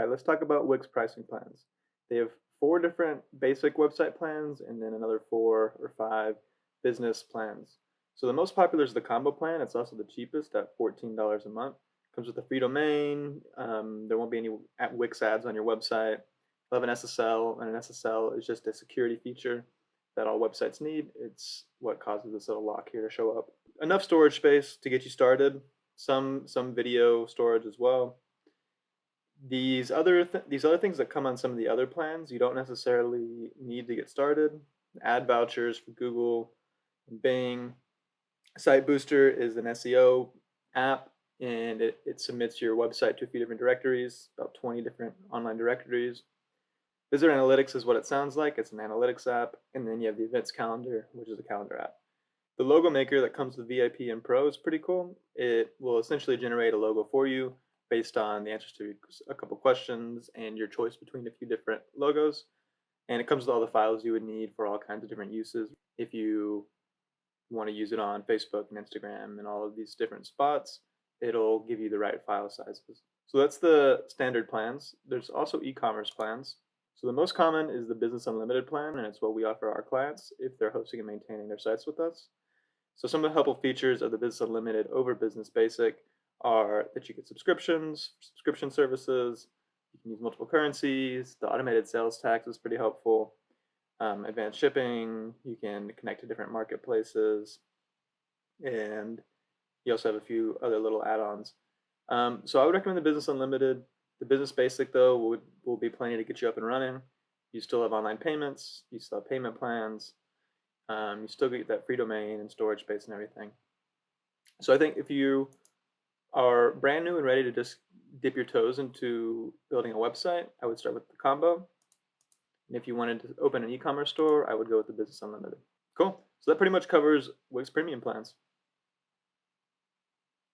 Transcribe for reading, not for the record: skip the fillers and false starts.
right, let's talk about Wix Pricing Plans. They have four different basic website plans and then another four or five business plans. So the most popular is the combo plan. It's also the cheapest at $14 a month. Comes with a free domain. There won't be any Wix ads on your website. You'll have an SSL, and an SSL is just a security feature that all websites need. It's what causes this little lock here to show up. Enough storage space to get you started. Some video storage as well. These other things that come on some of the other plans, you don't necessarily need to get started. Ad vouchers for Google and Bing. Site Booster is an SEO app, and it submits your website to a few different directories, about 20 different online directories. Visitor Analytics is what it sounds like. It's an analytics app, and then you have the Events Calendar, which is a calendar app. The logo maker that comes with VIP and Pro is pretty cool. It will essentially generate a logo for you based on the answers to a couple questions and your choice between a few different logos. And it comes with all the files you would need for all kinds of different uses. If you want to use it on Facebook and Instagram and all of these different spots, it'll give you the right file sizes. So that's the standard plans. There's also e-commerce plans. So the most common is the Business Unlimited plan, and it's what we offer our clients if they're hosting and maintaining their sites with us. So some of the helpful features of the Business Unlimited over Business Basic are that you get subscriptions, subscription services, you can use multiple currencies, the automated sales tax is pretty helpful, advanced shipping, you can connect to different marketplaces, and you also have a few other little add-ons. So I would recommend the Business Unlimited. The Business Basic, though, will be plenty to get you up and running. You still have online payments, you still have payment plans, you still get that free domain and storage space and everything. So I think if you are brand new and ready to just dip your toes into building a website, I would start with the combo. And if you wanted to open an e-commerce store, I would go with the Business Unlimited. Cool. So that pretty much covers Wix Premium plans.